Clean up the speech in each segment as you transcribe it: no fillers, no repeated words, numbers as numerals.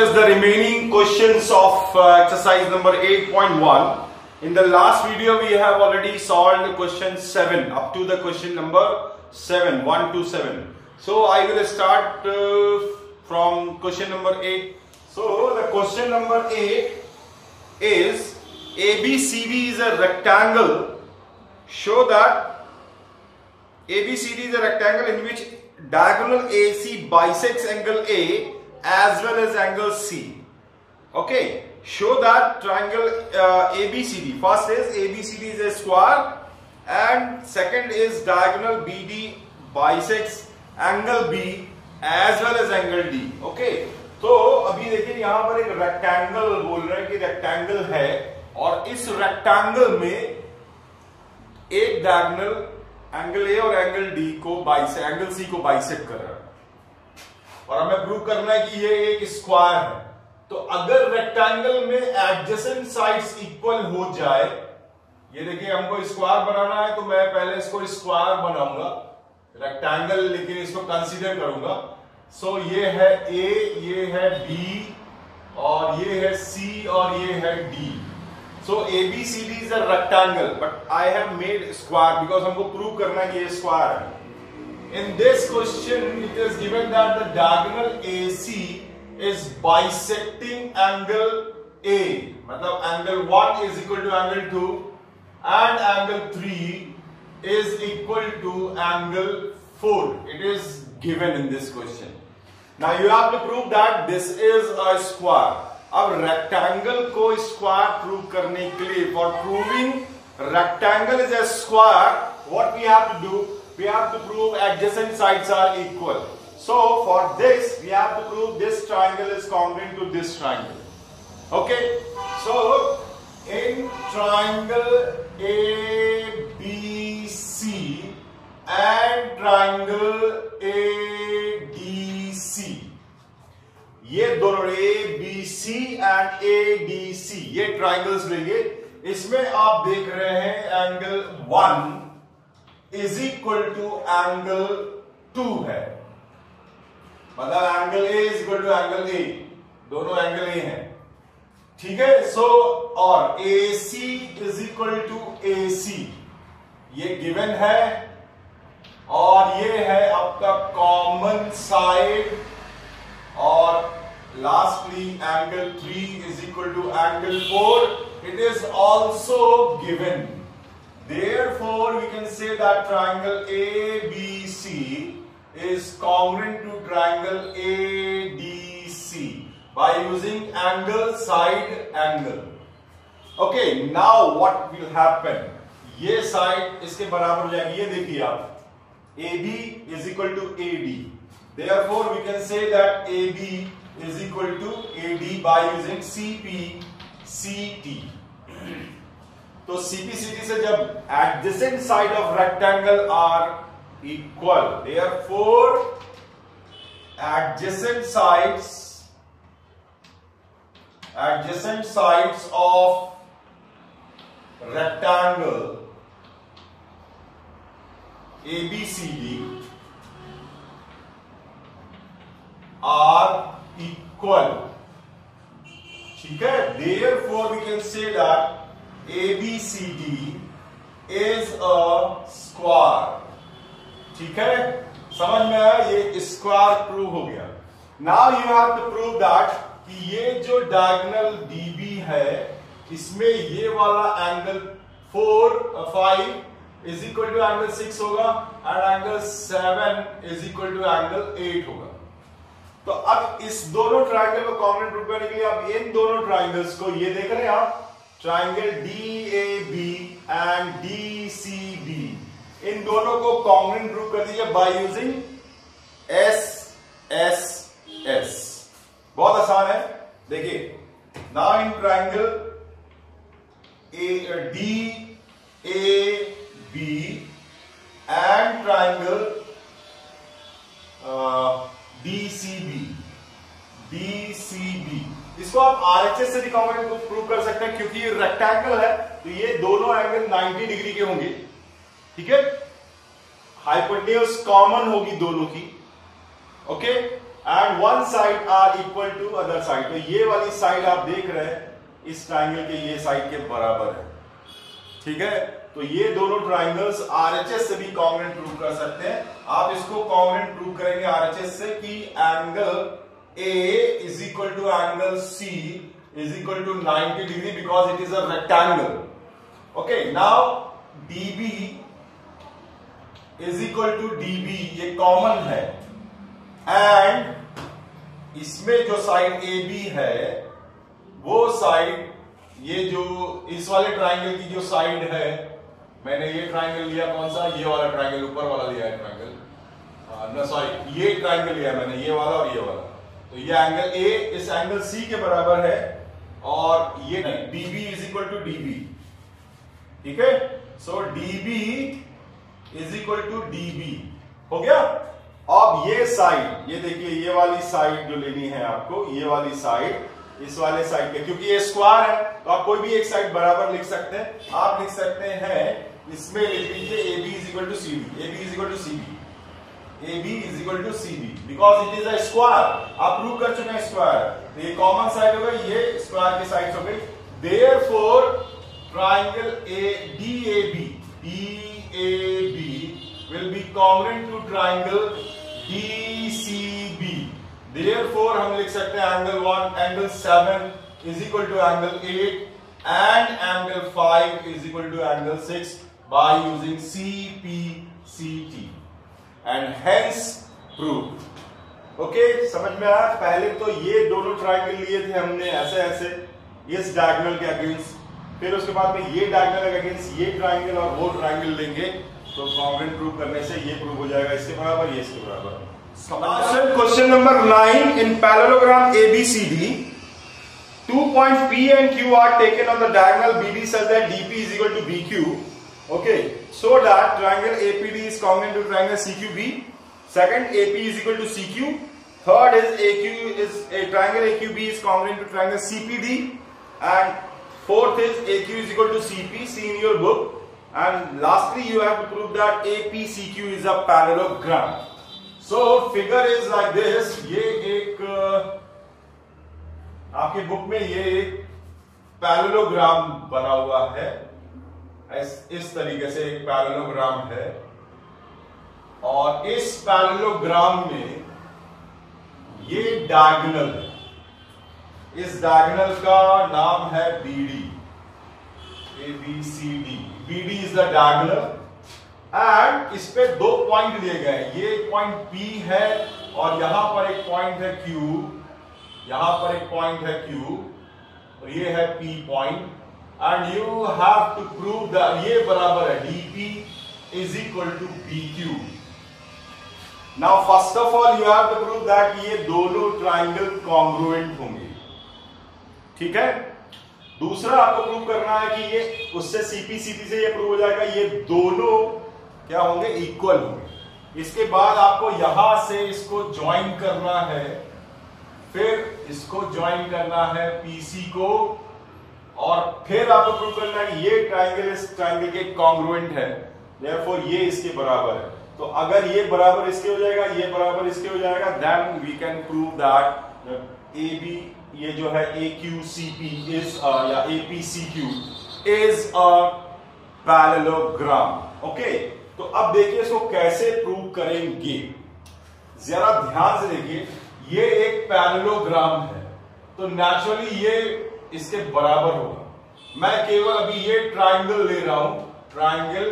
is the remaining questions of exercise number 8.1. In the last video we have already solved question 7 up to the question number 7, 1 to 7. So I will start from question number 8. So the question number 8 is ABCD is a rectangle. Show that ABCD is a rectangle in which diagonal AC bisects angle A as well as angle C. Okay, show that triangle ABCD. First is ABCD is a square and second is diagonal BD bisects angle B as well as angle D. Okay, तो अभी देखिए यहाँ पर एक rectangle बोल रहे हैं कि रेक्टेंगल है और इस रेक्टेंगल में एक डायगोनल एंगल ए और एंगल डी को एंगल सी को बाइसेक्ट कर रहा है और हमें प्रूव करना है कि ये एक स्क्वायर है। तो अगर रेक्टेंगल में एडजेसेंट साइड्स इक्वल हो जाए, ये देखिए हमको स्क्वायर बनाना है तो मैं पहले इसको स्क्वायर बनाऊंगा रेक्टेंगल, लेकिन इसको कंसीडर करूंगा। सो ये है ए, ये है बी और ये है सी और ये है D. So ABCD is a rectangle, but I have made square because हमको prove करना है कि ये square है। In this question, it is given that the diagonal AC is bisecting angle A, मतलब angle 1 is equal to angle 2 and angle 3 is equal to angle 4. It is given in this question. Now you have to prove that this is a square. अब rectangle को square prove करने के लिए, for proving rectangle is a square, what we have to do, we have to prove adjacent sides are equal. So for this we have to prove this triangle is congruent to this triangle. Okay, so in triangle A B C and triangle A D C, ये दोनों A B C and A D C ये triangles लेंगे. इसमें आप देख रहे हैं angle 1 is equal to angle 2 है, मतलब angle A is equal to angle A, दोनों एंगल ए हैं. ठीक है. सो और A C is equal to A C ये गिवन है और ये है आपका कॉमन साइड. और lastly angle 3 is equal to angle 4. It is also given. Therefore we can say that triangle ABC is congruent to triangle ADC by using angle side angle. Okay, now what will happen, ये side इसके बराबर हो जाएगी. ये देखिए आप, AB is equal to AD. Therefore we can say that AB is equal to AD by using CP CT. तो CP CT से जब adjacent side of rectangle are equal, therefore adjacent sides of rectangle ABCD are equal. ठीक है. Therefore we can say that ABCD is a square. ठीक है, समझ में आया, ये स्क्वायर प्रूव हो गया. Now you have to prove that कि ये जो डायगोनल DB है इसमें ये वाला angle 5 is equal to angle 6 होगा and angle 7 is equal to angle 8 होगा. तो अब इस दोनों ट्राइंगल को कॉमन प्रूव करने के लिए आप इन दोनों ट्राइंगल्स को, ये देख रहे हैं आप, ट्राइंगल DAB एंड DCB, इन दोनों को कॉमन प्रूव कर दीजिए बाय यूजिंग SSS. बहुत आसान है. देखिए, now in triangle DAB and triangle DCB, इसको आप RHS से भी कॉमन प्रूव कर सकते हैं क्योंकि ये रेक्टेंगल है तो ये दोनों एंगल 90 डिग्री के होंगे. ठीक है, हाइपोटेन्यूज कॉमन होगी दोनों की. Okay, and one side are equal to other side. तो ये वाली साइड आप देख रहे हैं इस ट्राइंगल के ये साइड के बराबर है, ठीक है। तो ये दोनों ट्राइंगल्स आरएचएस से भी कॉन्ग्रुएंट प्रूव कर सकते हैं। आप इसको कॉन्ग्रुएंट प्रूव करेंगे आरएचएस से कि angle A is equal to angle C is equal to 90 degree because it is a rectangle. Okay, now DB is equal to DB, ये कॉमन है, एंड इसमें जो साइड ए बी है वो side, ये जो इस वाले ट्राइंगल की जो साइड है, मैंने ये ट्राइंगल लिया, कौन सा, ये वाला ट्राइंगल, ऊपर वाला लिया है ट्राइंगल, ना सॉरी ये ट्राइंगल लिया मैंने, ये वाला और ये वाला। तो ये एंगल ए इस एंगल सी के बराबर है और ये DB is equal to DB, ठीक है। So DB is equal to DB हो गया। अब ये साइड, ये देखिए ये वाली साइड जो लेनी है आपको, ये वाली साइड इस वाले साइड के, क्योंकि ये स्क्वायर है तो आप कोई भी एक साइड बराबर लिख सकते हैं। आप लिख सकते हैं, इसमें लिख लीजिए A B is equal to C B, A B is equal to C B, A B is equal to C B, because it is a square. आप प्रूव कर चुके हैं स्क्वायर, तो ये कॉमन साइड हो गई, ये स्क्वायर की साइड हो गई। Therefore triangle A D A B will be congruent to triangle DCB. Therefore हम लिख सकते हैं angle 1, angle 7 is equal to angle 8 and angle 5 is equal to angle 6 by using CPCT and hence proved. Okay, समझ में आया? पहले तो ये दोनों ट्राइंगल लिए थे हमने ऐसे ऐसे इस डायगोनल के अगेंस्ट, फिर उसके बाद में ये डायगोनल के अगेंस्ट ये ट्राइंगल और वो ट्राइंगल लेंगे, तो कॉन्ग्रुएंट प्रूव करने से ये प्रूव हो जाएगा इसके बराबर, ये इसके बराबर। Question number 9, in parallelogram ABCD 2 points P and Q are taken on the diagonal BD such that DP is equal to BQ. Okay, so that triangle APD is congruent to triangle CQB. Second, AP is equal to CQ. Third is triangle AQB is congruent to triangle CPD, and fourth is AQ is equal to CP. See in your book. And lastly, you have to prove that APCQ is a parallelogram. So figure is like this. ये एक आपके book में ये एक parallelogram बना हुआ है, इस तरीके से एक पैरेललोग्राम है, और इस पैरेललोग्राम में ये डायगोनल है। इस डायगोनल का नाम है BD, ABCD। BD is the diagonal and इस पे दो पॉइंट दिए गए हैं, ये एक पॉइंट P है और यहां पर एक पॉइंट है Q, यहां पर एक पॉइंट है Q और ये है P point, and you have to prove that ये बराबर है DP is equal to PQ। Now first of all you have to prove that ये दोनों ट्राइंगल कॉन्ग्रुएंट होंगे, ठीक है। दूसरा आपको प्रूव करना है कि ये उससे CPCT से ये प्रूव हो जाएगा, ये दोनों क्या होंगे, इक्वल होंगे। इसके बाद आपको यहां से इसको ज्वाइन करना है, फिर इसको ज्वाइन करना है PC को, और फिर आपको प्रूव करना है कि ये ट्राइंगल इस ट्राइंगल के कॉन्ग्रुएंट है, देयरफॉर ये इसके बराबर है। तो अगर ये बराबर इसके हो जाएगा, ये बराबर इसके हो जाएगा, then we can prove that AB, ये जो है AQCP इज या APCQ is a parallelogram. Okay, तो अब देखिए इसको कैसे प्रूव करेंगे, जरा ध्यान से देखिए। ये एक पैरेललोग्राम है तो नेचुरली ये इसके बराबर होगा। मैं केवल अभी ये ट्राइंगल ले रहा हूं, ट्राइंगल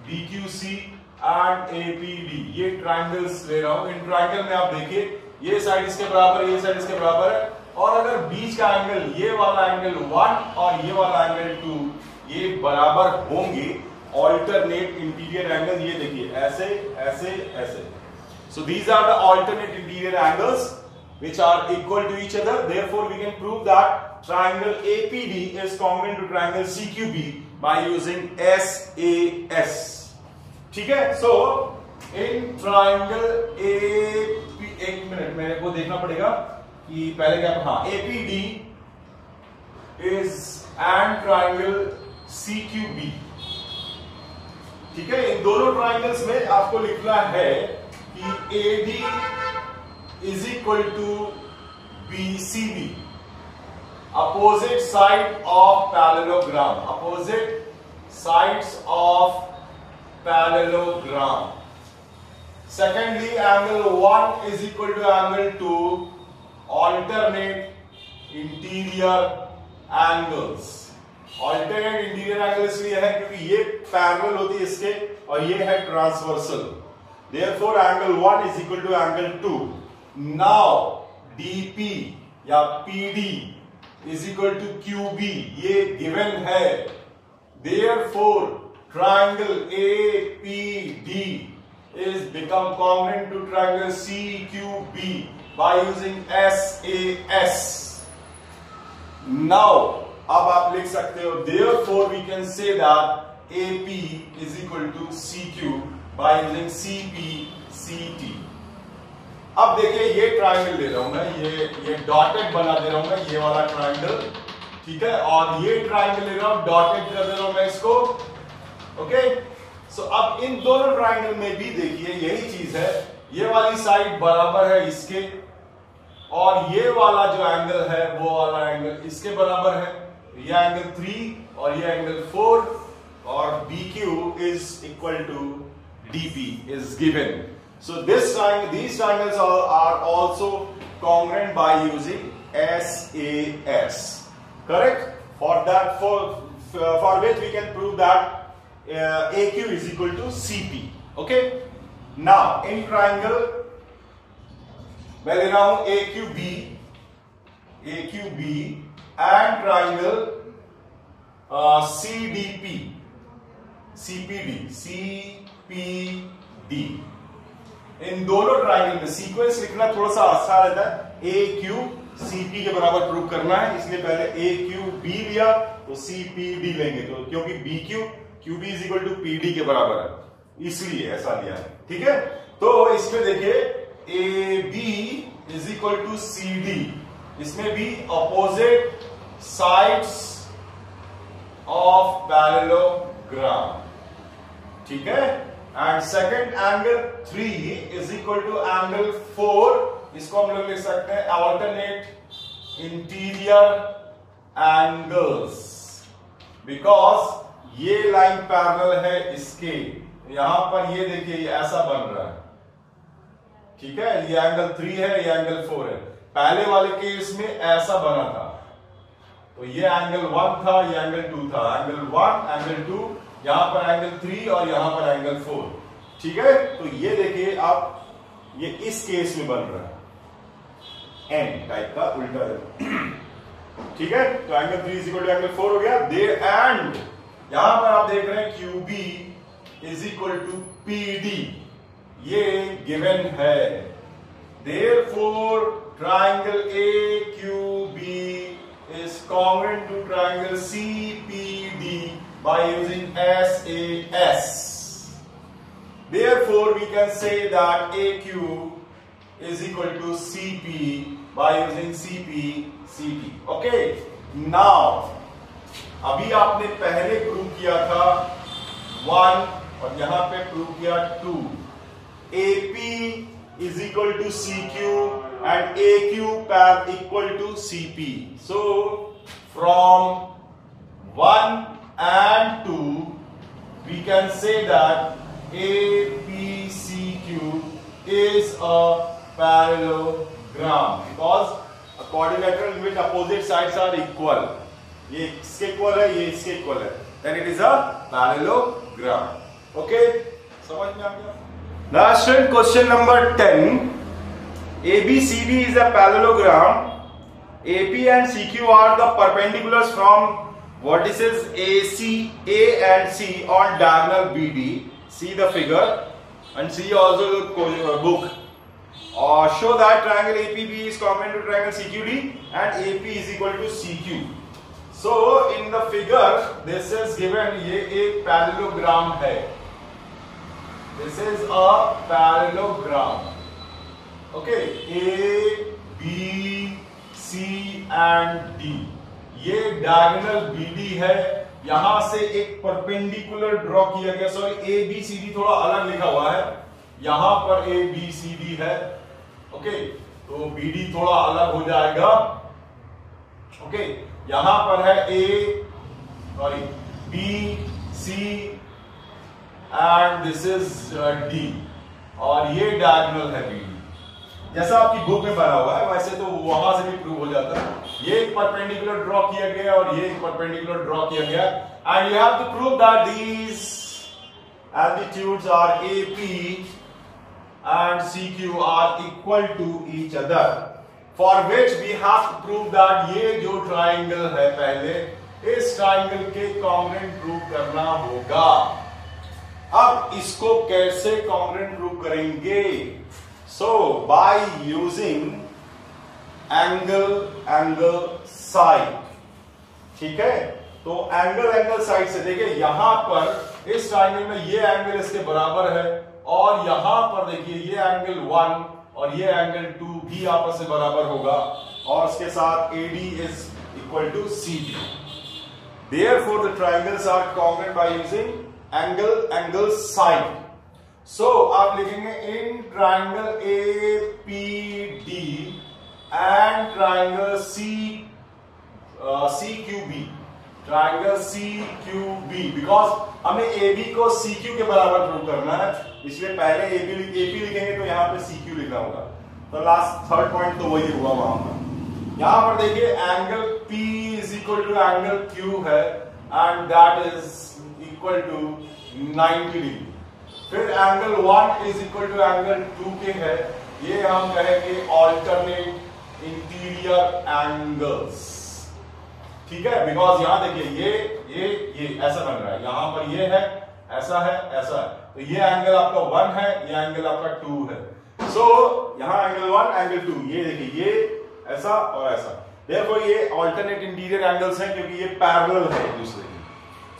BQC एंड APD, ये ट्राइंगल्स ले रहा हूं। इन ट्राइंगल में आप देखिए ये साइड इसके बराबर है, ये साइड इसके बराबर है, और अगर बीच का एंगल, ये वाला एंगल 1 और ये वाला एंगल 2, ये बराबर होंगे, ऑल्टरनेट इंटीरियर एंगल, ये देखिए ऐसे ऐसे ऐसे। So these are the alternate interior angles which are equal to each other. Therefore we can prove that triangle APD is congruent to triangle CQB by using SAS. ठीक है। So in triangle AP, एक minute मेरे को देखना पड़ेगा कि पहले क्या, हाँ, APD is and triangle CQB, ठीक है। इन दोनों ट्राइंगल्स में आपको लिखना है कि AD is equal to BCD, opposite side of parallelogram, opposite sides of parallelogram. Secondly, angle 1 is equal to angle 2, alternate interior angles. Alternate interior angle इसलिए है क्योंकि ये पैरेलल होती है इसके और ये है transversal. Therefore, angle 1 is equal to angle 2. Now, DP या PD is equal to QB, ये given है. Therefore, triangle APD is become congruent to triangle CQB by using SAS. Now, अब आप लिख सकते हो therefore we can say that AP is equal to CQ by using CP CT. अब देखिए ये ट्राइंगल ले रहा हूं मैं, ये डॉटेड बना दे रहा हूं मैं, ये वाला ट्राइंगल, ठीक है, और ये ट्राइंगल ले रहा हूं डॉटेड कर दे रहा हूं मैं इसको. ओके, सो अब इन दोनों ट्राइंगल में भी देखिए यही चीज है, ये वाली साइड बराबर है इसके और ये वाला जो एंगल है वो वाला एंगल इसके बराबर है. ये एंगल 3 और ये एंगल 4 और BQ is equal to DP is given. So these triangles are also congruent by using SAS. Correct? For which we can prove that AQ is equal to CP. Okay? Now in triangle मैं ले रहा हूं AQB and triangle CPD. इन दोनों triangle में sequence लिखना थोड़ा सा आसान रहता है. AQCP के बराबर प्रूव करना है, इसलिए पहले AQB लिया तो CPD लेंगे, तो क्योंकि QB is equal to PD के बराबर है इसलिए ऐसा लिया है. ठीक है, तो इसमें देखिए AB is equal to CD, इसमें भी अपोजिट साइड्स ऑफ पैरेललोग्राम. ठीक है, and second angle 3 is equal to angle 4, इसको हम लोग लिख सकते हैं अल्टरनेट इंटीरियर एंगल्स, बिकॉज ये लाइन पैरेलल है इसके, यहां पर ये देखिए ये ऐसा बन रहा है. ठीक है, ये एंगल 3 है, ये एंगल 4 है. पहले वाले केस में ऐसा बना था, तो ये एंगल 1 था, ये एंगल 2 था. एंगल 1 एंगल 2, यहां पर एंगल 3 और यहां पर एंगल 4. ठीक है, तो ये देखिए आप ये इस केस में बन रहा है एन टाइप का उल्टा है. ठीक है, तो angle 3 is equal to angle 4 हो गया. एंड यहां पर आप देख रहे हैं QB is equal to PD, ये गिवन है. Therefore, triangle AQB is congruent to triangle CPD by using SAS. Therefore, we can say that AQ is equal to CP by using CP CT. Okay. Now, अभी आपने पहले prove किया था 1 और यहां पे प्रूव किया 2. AP is equal to CQ and AQ equal to CP. So from 1 and 2 we can say that APCQ is a parallelogram because a quadrilateral in which opposite sides are equal. ये इसके equal है, ये इसके equal है, then it is a parallelogram. Okay, समझ में आ गया? Now student, question number 10. ABCD is a parallelogram. AP and CQ are the perpendiculars from vertices AC, A and C on diagonal BD. See the figure and see also the book. Show that triangle APB is congruent to triangle CQD and AP is equal to CQ. So in the figure this is given, ये एक parallelogram है. This is a parallelogram. Okay, A, B, C and D. ये diagonal BD है. यहां से एक perpendicular draw किया गया. Sorry, A B C D थोड़ा अलग लिखा हुआ है, यहां पर A B C D है. ओके, तो BD थोड़ा अलग हो जाएगा। ओके, यहां पर है B, C and this is D और ये डायगोनल है BD। जैसा आपकी बुक में बना हुआ है वैसे तो वहां से भी प्रूव हो जाता है। ये एक परपेंडिकुलर ड्रॉ किया गया और ये एक परपेंडिकुलर ड्रॉ किया गया and you have to prove that these altitudes are AP and CQ are equal to each other, for which we have to prove that ये जो ट्राइंगल है पहले इस ट्राइंगल के कॉन्ग्रुएंट प्रूव करना होगा। अब इसको कैसे कॉन्ग्रुएंट प्रूव करेंगे? So by using angle side, ठीक है, तो एंगल साइड से देखिए यहां पर इस ट्राइंगल में ये एंगल इसके बराबर है और यहां पर देखिए ये एंगल 1 और ये एंगल 2 भी आपस में बराबर होगा और उसके साथ AD is equal to CD. Therefore the triangles are congruent by using angle side. So आप लिखेंगे in triangle APD and triangle CQB, triangle CQB, because हमें AB को CQ के बराबर प्रूव करना है, इसलिए पहले AP लिखेंगे तो यहाँ पे CQ लिखना होगा। तो लास्ट थर्ड पॉइंट तो वही हुआ वहां पर। यहाँ पर देखिए angle P is equal to angle Q है and that is equal to 90 degree. फिर angle 1 is equal to angle 2 के है, ये हम कहेंगे ऑल्टरनेट इंटीरियर एंगल्स, ठीक है, बिकॉज यहां देखिए ये ऐसा बन रहा है, यहां पर ये है, ऐसा है, ऐसा है, तो ये एंगल आपका 1 है, ये एंगल आपका 2 है। सो यहां एंगल 1 एंगल 2, ये देखिए ये ऐसा और ऐसा, देयरफॉर ये ऑल्टरनेट इंटीरियर एंगल्स हैं क्योंकि ये पैरेलल है एक दूसरे की।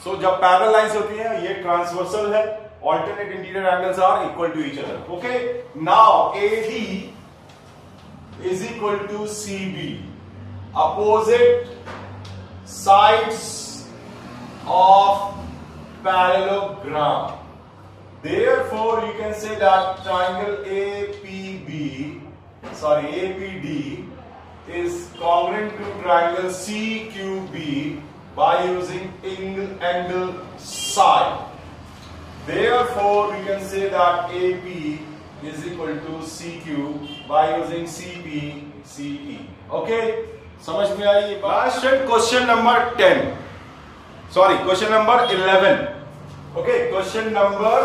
सो जब पैरेलल लाइंस होती हैं ये ट्रांसवर्सल है, alternate interior angles are equal to each other. Okay, now AD is equal to CB, opposite sides of parallelogram. Therefore you can say that triangle APD is congruent to triangle CQB by using angle side. Therefore we can say that AP is equal to CQ by using CE. Okay, समझ में आई? Last question number 10, sorry question number 11। Okay, question number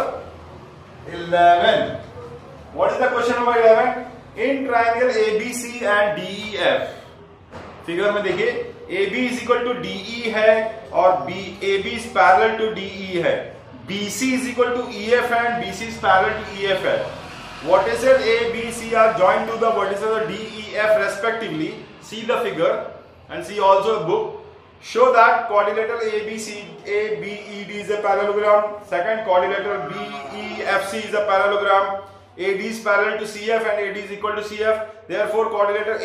11, what is the question number 11? In triangle ABC and DEF, figure में देखिए AB is equal to DE है और AB is parallel to DE है, BC is equal to EF and BC is parallel to EF है। Vertices ABC are joined to the vertices of DEF respectively. See the figure and see also a book. Show that quadrilateral ABED is a parallelogram. Second, quadrilateral BEFC is a parallelogram. AD is parallel to CF and AD is equal to CF. Therefore, quadrilateral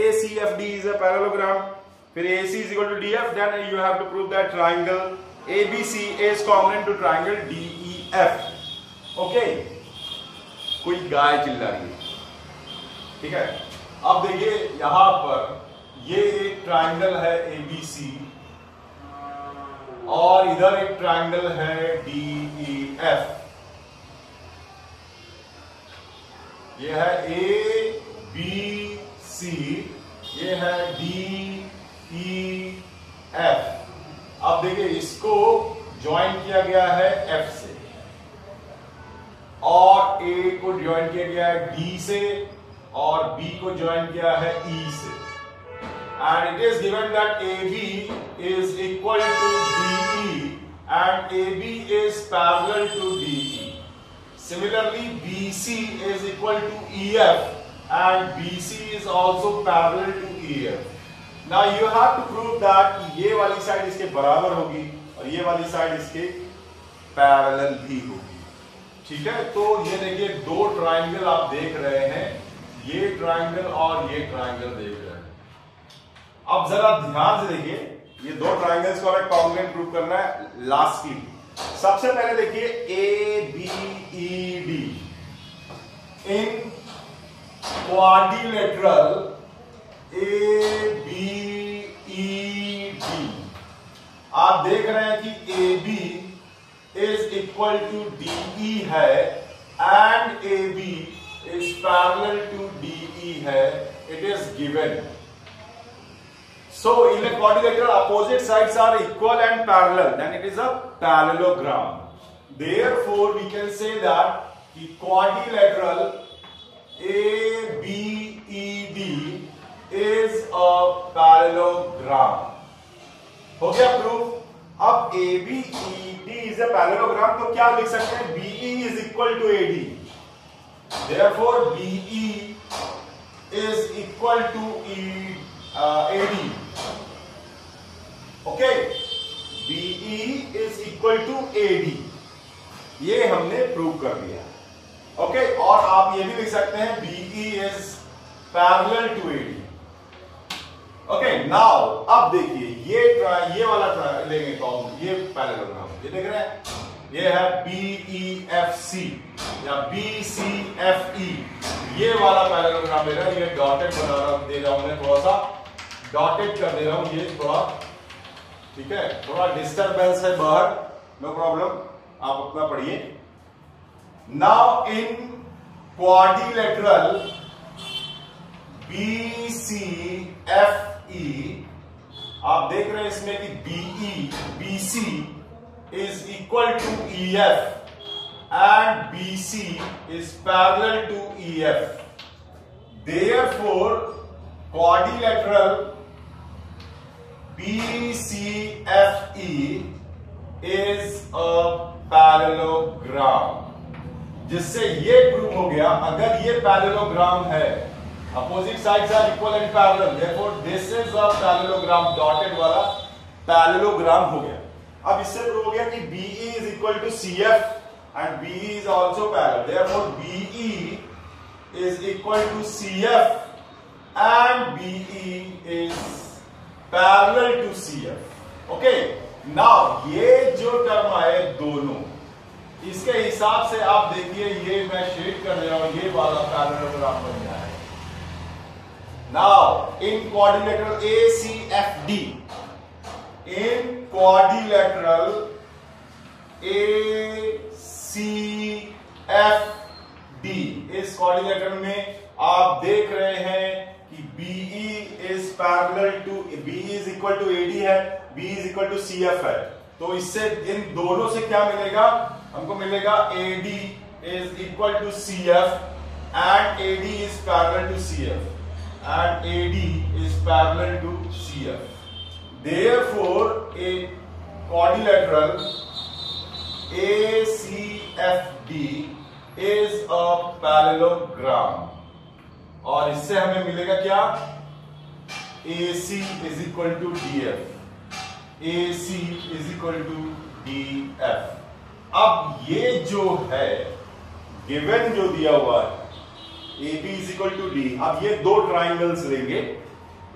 ACFD is a parallelogram. Then AC is equal to DF. Then you have to prove that triangle ABC is congruent to triangle DEF. Okay. कोई गाय चिल्ला रही है, ठीक है। अब देखिए यहां पर ये एक ट्राइंगल है ABC और इधर एक ट्राइंगल है DEF। ये है ABC, ये है DEF। अब देखिए इसको ज्वाइन किया गया है F से और A को ज्वाइन किया गया है D से और B को ज्वाइन किया है E से, and it is given that AB is equal to DE and AB is parallel to DE. Similarly, BC is equal to EF and BC is also parallel to EF. Now you have to prove that ये वाली side इसके बराबर होगी और ये वाली side इसके parallel भी होगी, ठीक है। तो ये देखिए दो ट्राइंगल आप देख रहे हैं, ये ट्राइंगल और ये ट्राइंगल देख रहे हैं। अब जरा ध्यान से देखिए, ये दो ट्राइंगल्स को हमें कॉन्ग्रुएंट प्रूव करना है लास्टली। सबसे पहले देखिए ABED इन क्वाड्रिलेटरल ABED, आप देख रहे हैं कि AB is equal to DE है and AB is parallel to DE है, it is given. So in a quadrilateral opposite sides are equal and parallel, then it is a parallelogram. Therefore we can say that the quadrilateral ABED is a parallelogram. हो गया proof. अब ABED is a parallelogram, तो क्या लिख सकते हैं? BE is equal to AD. Therefore BE is equal to AD. Okay, BE is equal to AD, ये हमने प्रूव कर दिया. ओके, और आप ये भी लिख सकते हैं BE is parallel to AD. Okay, now अब देखिए ये वाला लेंगे कौन, ये पैरेललोग्राम, ये देख रहे हैं, ये है BEFC या BCFE, ये वाला पैरेललोग्राम ले रहा है. ये डॉटेड दे रहा हूं, थोड़ा सा डॉटेड कर दे रहा हूं, ये थोड़ा ठीक है, थोड़ा डिस्टरबेंस है बाहर, नो प्रॉब्लम, आप अपना पढ़िए. नाउ इन क्वाड्रिलेटरल BCFE, आप देख रहे हैं इसमें कि BC is equal to EF and BC is parallel to EF. Therefore quadrilateral BCFE is a parallelogram. जिससे ये प्रूव हो गया, अगर ये पैरेललोग्राम है, opposite sides are equal and parallel, therefore this is a parallelogram, dotted वाला parallelogram हो गया. अब इससे प्रूव हो गया कि BE is equal to CF and BE is also parallel, therefore BE is equal to CF and BE is parallel to CF. Okay, now ये जो टर्म आए दोनों, इसके हिसाब से आप देखिए, ये मैं शेड कर रहा हूं, ये वाला पैरेललोग्राम बन गया है. Now in quadrilateral ACFD, in quadrilateral ACFD, इस quadrilateral में आप देख रहे हैं कि BE is parallel to BE is equal to AD है, BE is equal to CF है. तो इससे इन दोनों से क्या मिलेगा? हमको मिलेगा AD is equal to CF and AD is parallel to CF and AD is parallel to CF. Therefore a quadrilateral ACFD is a parallelogram. और इससे हमें मिलेगा क्या? AC is equal to DF. AC is equal to DF. अब ये जो है given जो दिया हुआ है AB is equal to D, अब ये दो ट्राइंगल्स लेंगे,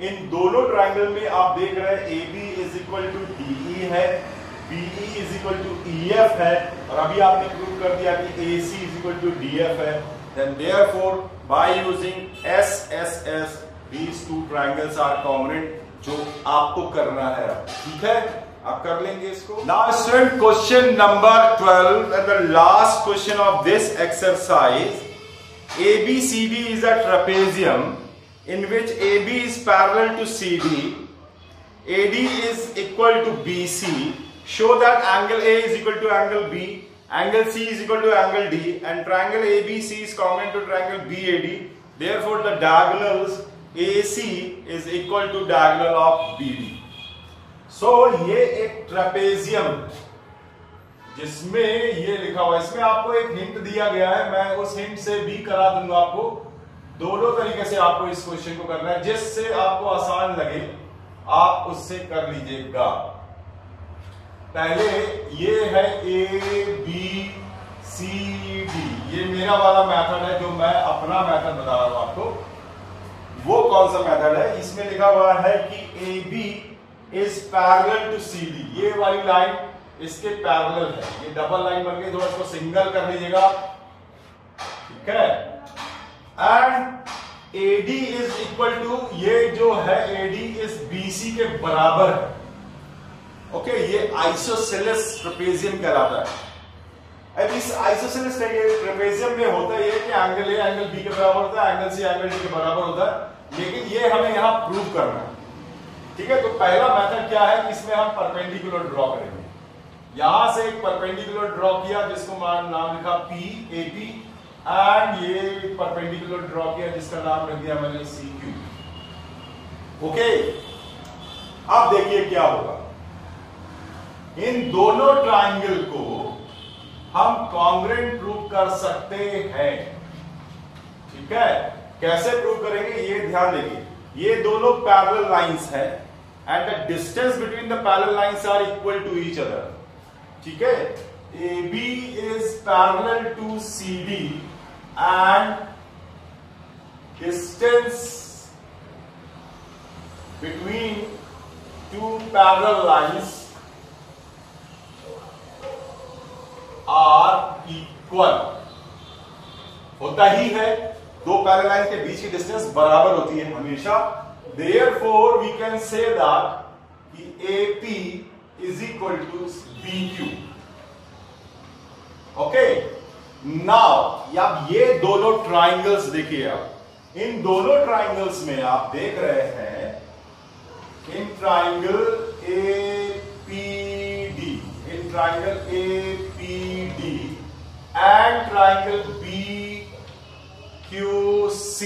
इन दोनों ट्राइंगल में आप देख रहे हैं AB is equal to DE है, BE is equal to EF है, और अभी आपने प्रूव कर दिया कि AC is equal to DF है. Then therefore by using SSS these two triangles are congruent, जो आपको करना है. ठीक है, आप कर लेंगे इसको. Now student, question number 12 and the last question of this exercise. ABCD is a trapezium in which AB is parallel to CD, AD is equal to BC. Show that angle A is equal to angle B, angle C is equal to angle D, and triangle ABC is congruent to triangle BAD. Therefore the diagonals AC is equal to diagonal of BD. So ये एक trapezium जिसमें ये लिखा हुआ है, इसमें आपको एक हिंट दिया गया है, मैं उस हिंट से भी करा दूंगा आपको. दोनों तरीके से आपको इस क्वेश्चन को करना है, जिससे आपको आसान लगे आप उससे कर लीजिएगा. पहले ये है ABCD, ये मेरा वाला मेथड है, जो मैं अपना मेथड बता रहा हूं आपको. वो कौन सा मेथड है? इसमें लिखा हुआ है कि AB is parallel to CD, ये वाली लाइन इसके पैरेलल है, ये डबल लाइन बन गई, थोड़ा इसको सिंगल कर लीजिएगा. ठीक है, and AD is equal to, ये जो है AD इज BC के बराबर है। ओके, ये आइसोसेलेस ट्रेपेजियम कहलाता है। अब इस आइसोसेलेस ट्रेपेजियम में होता है कि एंगल ए एंगल बी के बराबर होता है, एंगल सी एंगल डी के बराबर होता है, लेकिन ये हमें यहां प्रूव करना है। ठीक है, तो पहला मेथड क्या है कि इसमें हम परपेंडिकुलर ड्रॉ करेंगे। यहां से एक परपेंडिकुलर ड्रॉ किया जिसको नाम लिखा P AP, एंड ये परपेंडिकुलर ड्रॉ किया जिसका नाम रख दिया मैंने CQ। ओके, अब देखिए क्या होगा। इन दोनों ट्राइंगल को हम कॉन्ग्रुएंट प्रूव कर सकते हैं। ठीक है, कैसे प्रूव करेंगे ये ध्यान देखिए। ये दोनों पैरेलल लाइंस हैं and the distance between the parallel lines are equal to each other. ठीक है, AB is parallel to CD and distance between two parallel lines are equal। होता ही है, दो पैरेलल लाइन के बीच की डिस्टेंस बराबर होती है हमेशा। Therefore we can say that कि AP is equal to BQ। Okay, now अब ये दोनों ट्राइंगल्स देखिए। आप इन दोनों ट्राइंगल्स में आप देख रहे हैं, in triangle APD, in triangle APD and triangle BQC,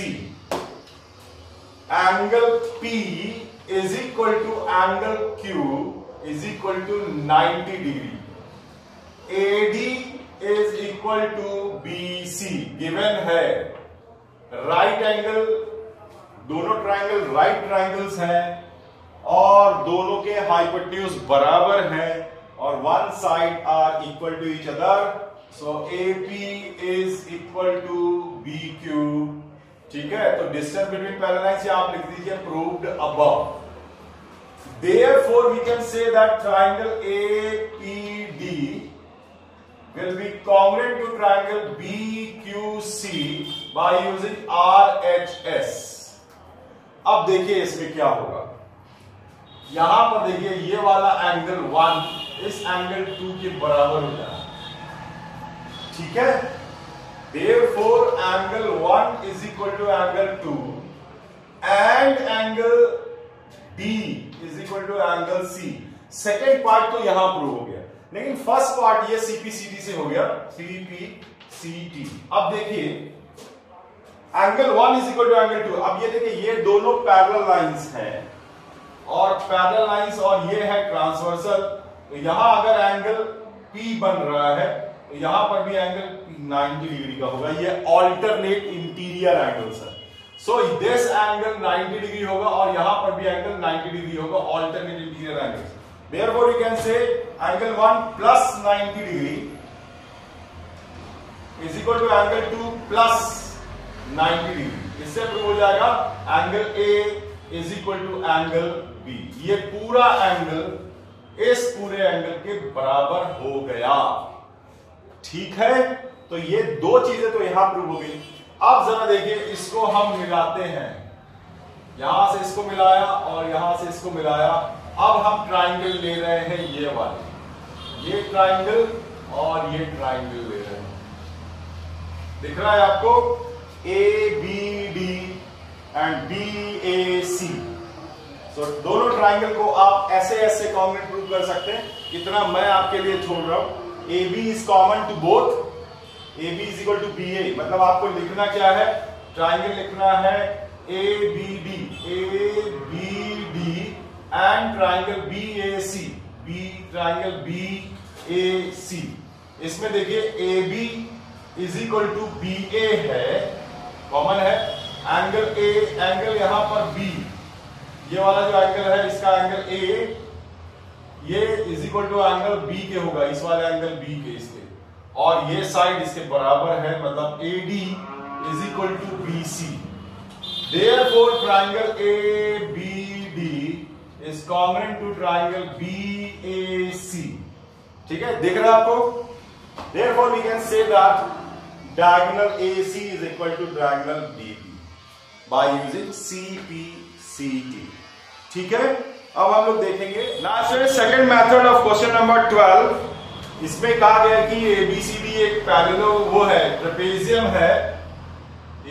angle P is equal to angle Q is equal to 90 degree. AD is equal to BC given है। राइट एंगल, दोनों ट्राइंगल राइट ट्राइंगल्स हैं और दोनों के hypotenuse बराबर हैं और one side are equal to each other. So AP is equal to BQ। ठीक है, तो डिस्टेंस बिटवीन पैरेलल लाइंस आप लिख दीजिए proved above. Therefore we can say that triangle APD will be congruent to triangle BQC by using RHS। अब देखिए इसमें क्या होगा। यहां पर देखिए ये वाला एंगल 1 इस एंगल 2 के बराबर हो जाए। ठीक है, therefore angle 1 is equal to angle 2 and angle D is equal to angle C। Second part तो यहां प्रूव हो गया, लेकिन फर्स्ट पार्ट ये CPCD से हो गया, CPCD। अब देखिए angle 1 is equal to angle 2। अब ये देखिए ये दोनों पैरेलल लाइंस हैं और पैरेलल लाइंस और ये है ट्रांसवर्सल। तो यहां अगर एंगल P बन रहा है तो यहां पर भी एंगल 90 डिग्री का होगा। ये ऑल्टरनेट इंटीरियर एंगल्स है। सो दिस एंगल 90 डिग्री होगा और यहां पर भी एंगल 90 डिग्री होगा, alternate interior angles. Therefore you can say angle 1 plus 90 degree is equal to angle 2 plus 90 degree। इससे प्रूव हो जाएगा angle A is equal to angle B। ये पूरा एंगल इस पूरे एंगल के बराबर हो गया। ठीक है, तो ये दो चीजें तो यहां प्रूव हो गई। अब जरा देखिए इसको हम मिलाते हैं, यहां से इसको मिलाया और यहां से इसको मिलाया। अब हम ट्राइंगल ले रहे हैं ये वाले, ये ट्राइंगल और ये ट्राइंगल ले रहे हैं। दिख रहा है आपको ABD एंड BAC। सो दोनों ट्राइंगल को आप ऐसे ऐसे कॉन्ग्रुएंट प्रूव कर सकते हैं। इतना मैं आपके लिए छोड़ रहा हूं। AB is common to both, AB is equal to BA। मतलब आपको लिखना क्या है, ट्राइंगल लिखना है ABD and triangle BAC, triangle BAC। इसमें देखिए AB is equal to BA है, कॉमन है। एंगल A, एंगल यहां पर B, ये वाला जो एंगल है इसका एंगल A, ये is equal to angle B के होगा, इस वाले एंगल B के इसके, और ये साइड इसके बराबर है, मतलब AD is equal to BC। Therefore triangle ABD is congruent to triangle BAC। ठीक है, दिख रहा है आपको? Therefore we can say that diagonal AC is equal to diagonal BB। by using CPCT. ठीक है, अब हम लोग देखेंगे last second method of question number 12। इसमें कहा गया कि ABCD एक पैरेलल वो है, ट्रेपेजियम है,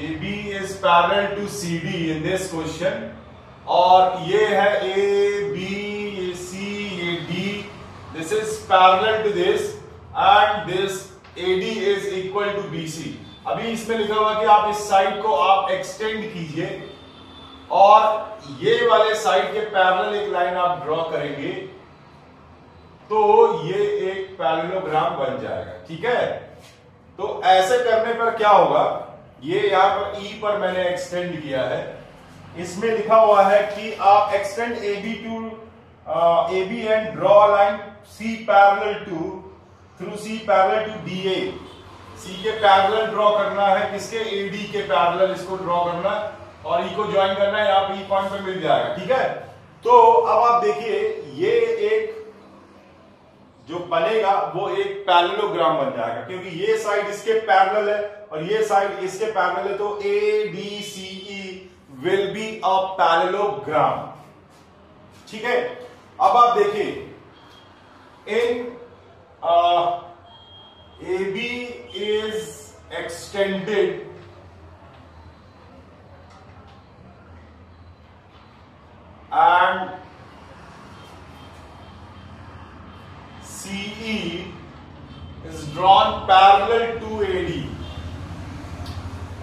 AB is parallel to CD in this question, और ये है ABCD, this is parallel to this and this AD is equal to BC। अभी इसमें लिखा हुआ कि आप इस साइड को आप एक्सटेंड कीजिए और ये वाले साइड के पैरेलल एक लाइन आप ड्रॉ करेंगे तो ये एक पैरेललोग्राम बन जाएगा। ठीक है, तो ऐसे करने पर क्या होगा, ये यहां पर E पर मैंने एक्सटेंड किया है, इसमें लिखा हुआ है कि आप extend AB and draw line C parallel to through C parallel to DA। C के पैरेलल ड्रॉ करना है, किसके, AD के पैरेलल इसको ड्रॉ करना है और E को ज्वाइन करना है, यहाँ पे E पॉइंट पे मिल जाएगा। ठीक है, तो अब आप देखिए ये एक जो बनेगा वो एक पैरेललोग्राम बन जाएगा, क्योंकि ये साइड इसके पैरेलल है और ये साइड इसके पैरेलल है, तो ADCE will be a parallelogram. ठीक है, अब आप देखिए इन AB is extended and CE is drawn parallel to AD।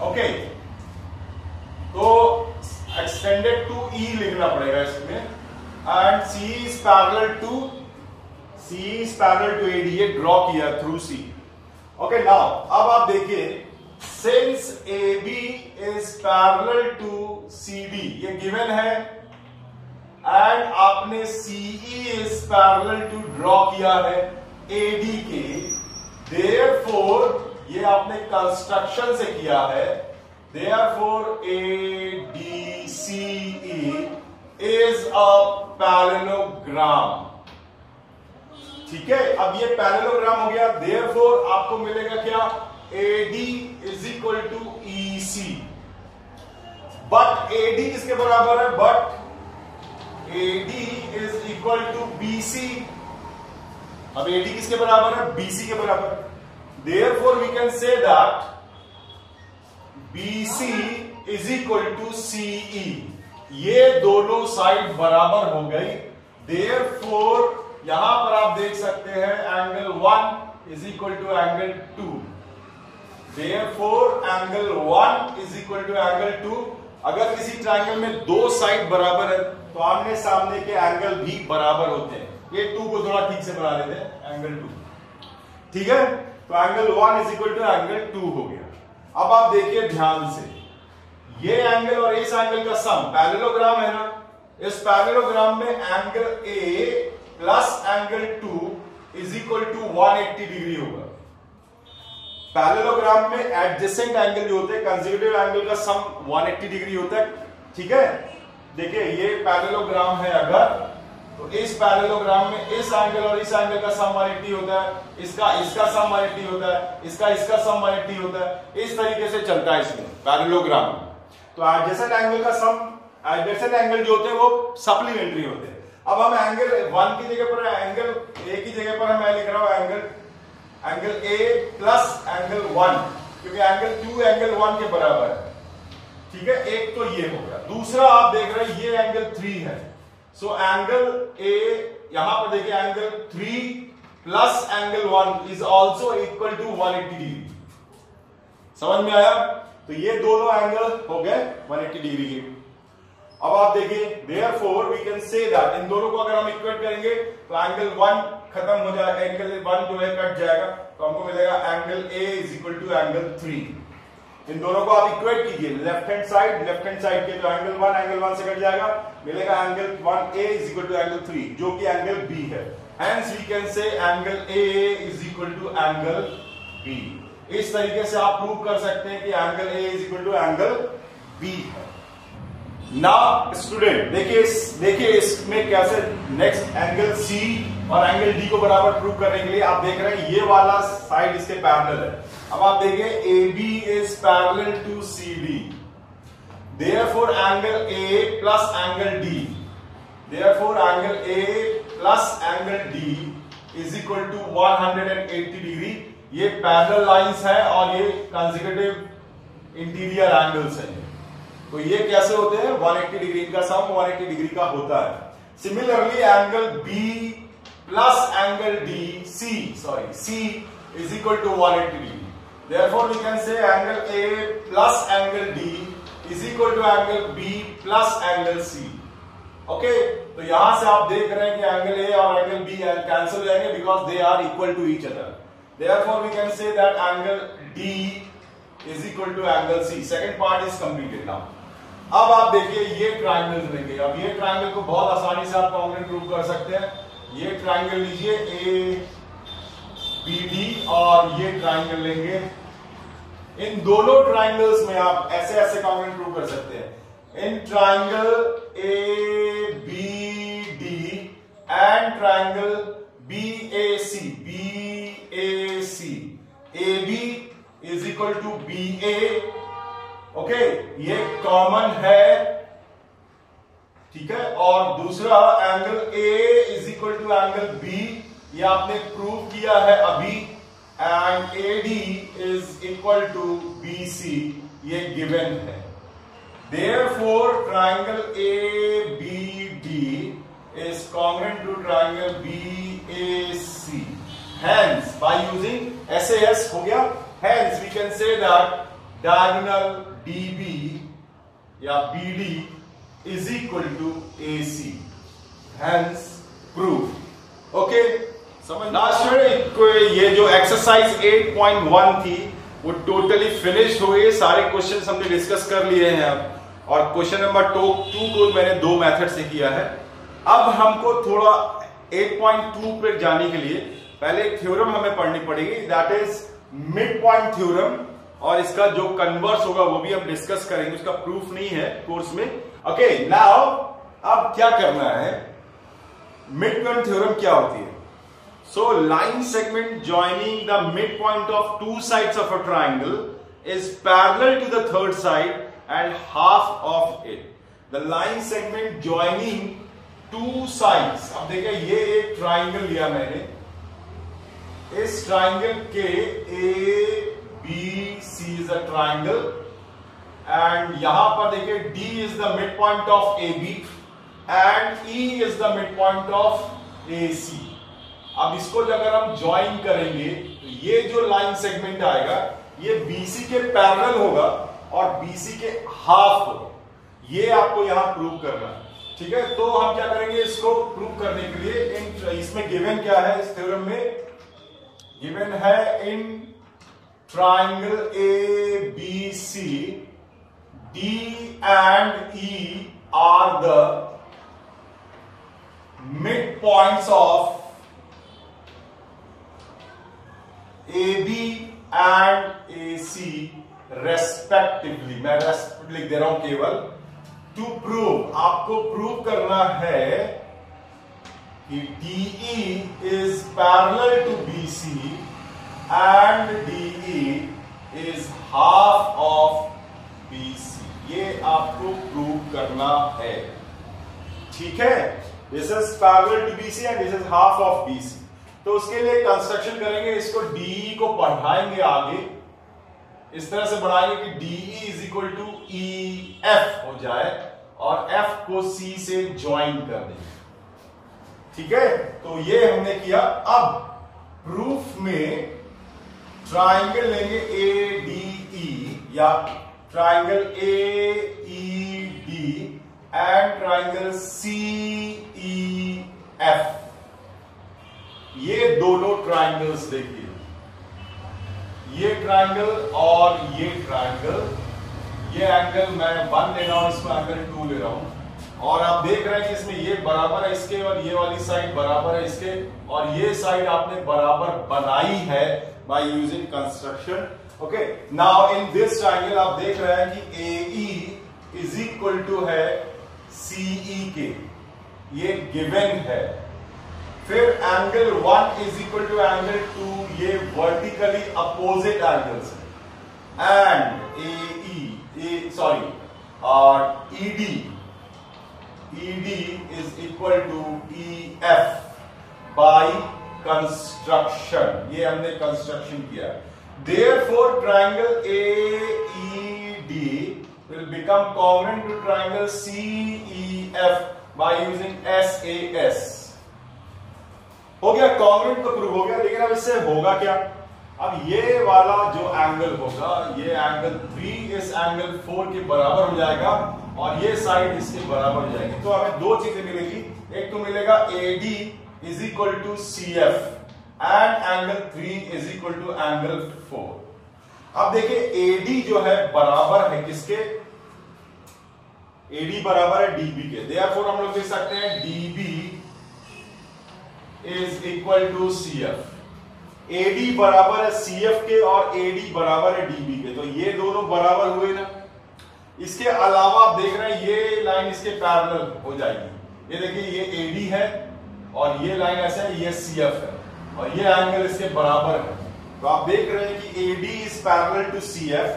Okay, तो extended to E लिखना पड़ेगा इसमें, and CE is parallel to AD, ये ड्रॉ किया थ्रू C। ओके, नाउ अब आप देखिए since AB is parallel to CD, ये गिवन है, एंड आपने CE is parallel to draw किया है AD के, therefore ये आपने कंस्ट्रक्शन से किया है, therefore ADCE is a parallelogram। ठीक है, अब ये पैरेललोग्राम हो गया, therefore आपको मिलेगा क्या, AD is equal to EC। But AD किसके बराबर है, but AD is equal to BC। अब AD किसके बराबर है, BC के बराबर, therefore we can say that BC is equal to CE। ये दोनों साइड बराबर हो गई, therefore यहां पर आप देख सकते हैं angle 1 is equal to angle 2, therefore angle 1 is equal to angle 2। अगर किसी ट्रायंगल में दो साइड बराबर है तो आमने सामने के एंगल भी बराबर होते हैं। ये 2 को थोड़ा ठीक से बना लेते हैं, एंगल 2। ठीक है, तो angle 1 is equal to angle 2 हो गया। अब आप देखिए ध्यान से, ये एंगल और इस एंगल का सम पैरेललोग्राम है ना, इस पैरेललोग्राम में angle A plus angle 2 is equal to 180 degree होगा। पैरेललोग्राम में एडजेसेंट एंगल जो होते हैं, कंसेक्यूटिव एंगल का सम 180 डिग्री होता है। ठीक है, देखिए ये पैरेललोग्राम है अगर, तो इस पैरेललोग्राम में इस एंगल और इस एंगल का सम 180 होता है, इसका सम 180 होता है, इसका सम 180 होता है। इस तरीके से चलता है इसमें पैरेललोग्राम में। तो एडजेसेंट एंगल का सम, एडजेसेंट एंगल जो होते हैं वो सप्लीमेंट्री होते हैं। अब हम एंगल 1 की जगह पर, एंगल A की जगह पर मैं लिख रहा हूं एंगल A प्लस एंगल 1, क्योंकि एंगल 2 एंगल 1 के बराबर है। ठीक है, एक तो ये हो गया। दूसरा आप देख रहे हैं ये एंगल 3 है, सो एंगल A यहां पर देखिए angle 3 plus angle 1 is also equal to 180 degree. समझ में आया? तो ये दोनों एंगल हो गए 180 डिग्री के। अब आप देखिए therefore we can say that इन दोनों को अगर हम इक्वेट करेंगे तो एंगल 1 खत्म हो जाएगा, एंगल 1 जो है कट जाएगा, तो हमको मिलेगा angle A is equal to angle 3। इन दोनों को आप इक्वेट कीजिए, लेफ्ट हैंड साइड के जो एंगल 1 से कट जाएगा, मिलेगा angle 1A is equal to angle 3 जो कि एंगल B है। Hence we can say angle A is equal to angle B। इस तरीके से आप प्रूव कर सकते हैं कि angle A is equal to angle B है। नाउ स्टूडेंट देखिए इसमें कैसे नेक्स्ट एंगल C और एंगल D को बराबर प्रूव करने के लिए आप देख रहे हैं ये वाला साइड इसके पैरेलल है। अब आप देखिए AB is parallel to CD, Therefore angle A plus angle D, therefore angle A plus angle D is equal to 180 degree. ये पैरेलल लाइंस है और ये कंसेक्यूटिव इंटीरियर एंगल्स हैं। तो ये कैसे होते हैं? 180 डिग्री का सम 180 डिग्री का होता है। Similarly angle B plus angle D C is equal to 180 degree. Therefore we can say angle A plus angle D is equal to angle B plus angle C. Okay, तो यहां से आप देख रहे हैं कि एंगल A और angle B cancel हो जाएंगे because they are equal to each other. Therefore we can say that angle D is equal to angle C. Second part is completed now. अब आप देखिए ये ट्रायंगल्स लेंगे। अब ये ट्रायंगल को बहुत आसानी से आप कॉन्ग्रुएंट प्रूव कर सकते हैं। ये ट्रायंगल लीजिए ABD और ये ट्रायंगल लेंगे। इन दोनों ट्रायंगल्स में आप ऐसे ऐसे कॉन्ग्रुएंट प्रूव कर सकते हैं। In triangle ABD and triangle BAC, AB is equal to BA, okay, ये कॉमन है, ठीक है। और दूसरा angle A is equal to angle B, ये आपने प्रूव किया है अभी, and AD is equal to BC, ये गिवन है। Therefore, triangle ABD is congruent to triangle BAC. Hence, by using SAS हो गया। Hence, we can say that diagonal DB या BD is equal to AC. Hence, proof. Okay? समझ? Last ये जो exercise 8.1 थी वो टोटली फिनिश हो गई। सारे क्वेश्चंस हमने डिस्कस कर लिए हैं अब, और क्वेश्चन नंबर 2 को मैंने 2 मेथड से किया है। अब हमको थोड़ा 8.2 पर जाने के लिए पहले एक थ्योरम हमें पढ़नी पड़ेगी, that is mid point theorem, और इसका जो कन्वर्स होगा वो भी हम डिस्कस करेंगे। उसका प्रूफ नहीं है कोर्स में। ओके, नाउ अब क्या करना है? मिड पॉइंट थ्योरम क्या होती है? So line segment joining the midpoint of two sides of a triangle is parallel to the third side and half of it. The line segment joining two sides. अब देखिए ये एक triangle लिया मैंने, इस ट्राइंगल के ABC is a triangle and यहां पर देखिए D is the midpoint of AB and E is the midpoint of AC. अब इसको अगर हम ज्वाइन करेंगे तो ये जो लाइन सेगमेंट आएगा ये BC के पैरेलल होगा और BC के हाफ होगा। ये आपको यहां प्रूव करना है, ठीक है। तो हम क्या करेंगे, इसको प्रूव करने के लिए इसमें गिवन क्या है, इस थ्योरम में गिवन है इन triangle ABC D and E are the midpoints of AB and AC respectively। मैं रेस्पेक्टिव लिख दे रहा हूं केवल। टू प्रूव, आपको प्रूव करना है कि DE is parallel to BC and DE is half of BC। ये आपको प्रूव करना है, ठीक है। This is parallel to BC and this is half of BC। तो उसके लिए कंस्ट्रक्शन करेंगे, इसको DE को बढ़ाएंगे आगे, इस तरह से बढ़ाएंगे कि DE is equal to EF हो जाए और F को C से ज्वाइन कर देंगे, ठीक है। तो ये हमने किया। अब प्रूफ में ट्राइंगल लेंगे ADE या triangle AED and triangle CEF। ये दोनों ट्राइंगल्स देखिए, ये ट्राइंगल और ये ट्राइंगल, ये एंगल मैं 1 ले रहा हूं, इसमें एंगल 2 ले रहा हूं, और आप देख रहे हैं कि इसमें ये बराबर है इसके और ये वाली साइड बराबर है इसके, और ये साइड आपने बराबर बनाई है by using construction. Okay, now in this triangle आप देख रहे हैं कि AE इज इक्वल टू है CE के, ये गिवन है। फिर angle 1 is equal to angle 2, ये वर्टिकली अपोजिट एंगल्स है, and ED is equal to EF by construction, ये हमने कंस्ट्रक्शन किया। Therefore triangle AED will become congruent to triangle CEF by using SAS। हो गया, कॉन्ग्रुएंट तो प्रूव हो गया, लेकिन अब इससे होगा क्या? अब ये वाला जो एंगल होगा, ये एंगल 3 इस एंगल 4 के बराबर हो जाएगा और ये साइड इसके बराबर हो जाएगी। तो हमें दो चीजें मिलेगी, एक तो मिलेगा AD is equal to CF and angle 3 is equal to angle 4। अब देखिए AD जो है बराबर है किसके? AD बराबर है DB के। Therefore हम लोग देख सकते हैं DB is equal to CF। AD बराबर है CF के और AD बराबर है DB के, तो ये दोनों बराबर हुए ना। इसके अलावा आप देख रहे हैं ये लाइन इसके पैरेलल हो जाएगी। ये देखिए ये AD है और ये लाइन ऐसा है, ये CF है और ये एंगल इसके बराबर है। तो आप देख रहे हैं कि AD is parallel to CF,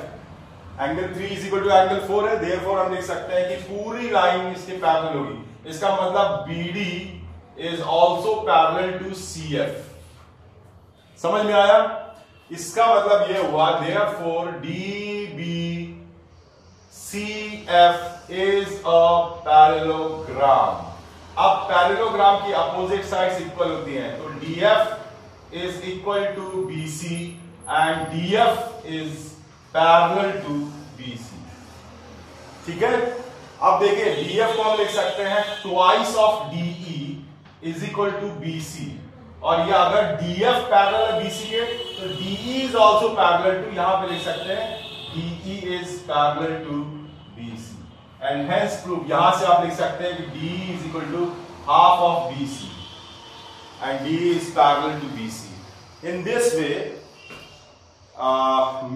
angle 3 is equal to angle 4 है। देयरफॉर हम देख सकते हैं कि पूरी लाइन इसके पैरेलल होगी। इसका मतलब BD is also parallel to CF। समझ में आया? इसका मतलब ये हुआ therefore DBCF is a parallelogram. अब पैरेललोग्राम की अपोजिट साइड्स इक्वल होती हैं, तो DF is equal to BC and DF is parallel to BC। ठीक है, अब देखिए DF को हम लिख सकते हैं twice of DE is equal to BC, और ये अगर DF पैरेलल है BC के तो DE is also parallel to, यहां पे लिख सकते हैं DE is parallel to BC and hence prove, यहां से आप लिख सकते हैं कि DE is equal to half of BC and D is parallel to BC. In this way,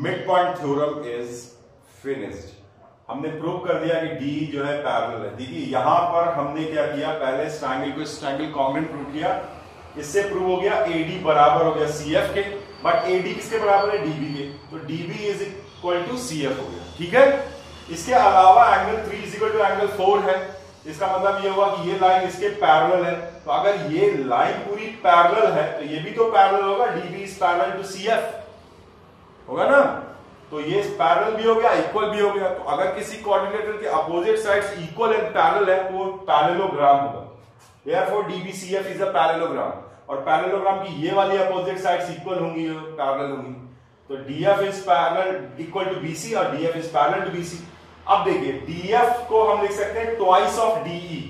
midpoint theorem is finished. हमने प्रूव कर दिया कि D जो है पैरेलल है। देखिए यहां पर हमने क्या किया, पहले इस ट्रायंगल को इस ट्रायंगल कॉन्ग्रुएंट प्रूव किया, इससे प्रूव हो गया AD बराबर हो गया CF के, बट AD किसके बराबर है? DB के, तो DB is equal to CF हो गया। ठीक है, इसके अलावा angle 3 is equal to angle 4 है। इसका मतलब ये हुआ कि ये लाइन इसके पैरेलल है, तो अगर ये लाइन पूरी पैरेलल है तो ये भी तो पैरेलल होगा, DB is parallel to CF होगा ना। तो ये पैरेलल भी हो गया, इक्वल भी हो गया। तो अगर किसी कोऑर्डिनेटर के opposite sides equal and parallel है तो वो पैरेललोग्राम होगा। Therefore DBCF is a parallelogram, और पैरेललोग्राम की ये वाली अपोजिट साइड्स इक्वल होंगी, पैरेलल होंगी। तो DF is parallel equal to BC और DF is parallel to BC। अब देखिए DF को हम लिख सकते हैं ट्वाइस ऑफ DE,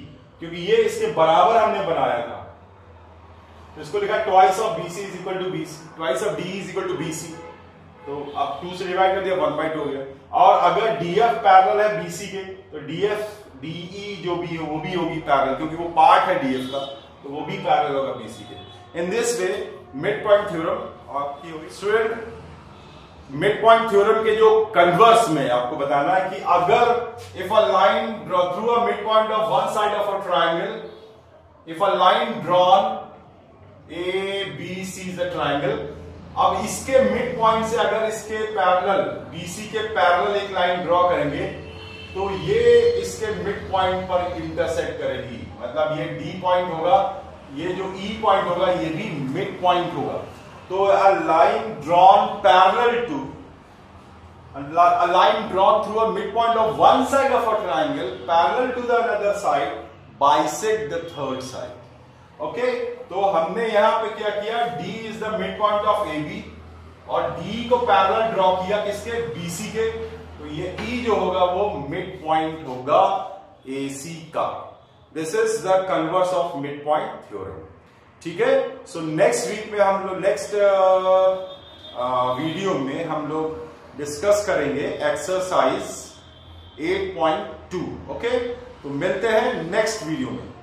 क्योंकि ये इसके बराबर हमने बनाया था, तो इसको लिखा twice of BC is equal to BC, twice of DE is equal to BC। तो अब 2 से डिवाइड कर दिया, 1/2 हो गया। और अगर DF पैरेलल है BC के तो DF DE जो भी है वो भी होगी पैरेलल, क्योंकि वो पार्ट है DF का, तो वो भी पैरेलल होगा BC के। In this way mid point theorem आपकी होगी। स्टूडेंट, मिड पॉइंट थ्योरम के जो कन्वर्स में आपको बताना है कि अगर if a line through a mid point of one side of a triangle, if a line drawn ABC is a triangle, अब इसके मिड पॉइंट से अगर इसके पैरेलल BC के पैरेलल एक लाइन ड्रॉ करेंगे तो ये इसके मिड पॉइंट पर इंटरसेक्ट करेगी। मतलब ये D पॉइंट होगा, ये जो E पॉइंट होगा ये भी मिड पॉइंट होगा। तो a line drawn parallel to a line drawn through a midpoint of one side of a triangle parallel to the another side bisect the third side. Okay, तो हमने यहां पे क्या किया, D is the midpoint of AB और D को parallel draw किया किसके? BC के, तो ये E जो होगा वो मिड पॉइंट होगा AC का। This is the converse of mid point theorem. ठीक है, सो नेक्स्ट वीक में हम लोग नेक्स्ट वीडियो में हम लोग डिस्कस करेंगे एक्सरसाइज 8.2। ओके, तो मिलते हैं नेक्स्ट वीडियो में।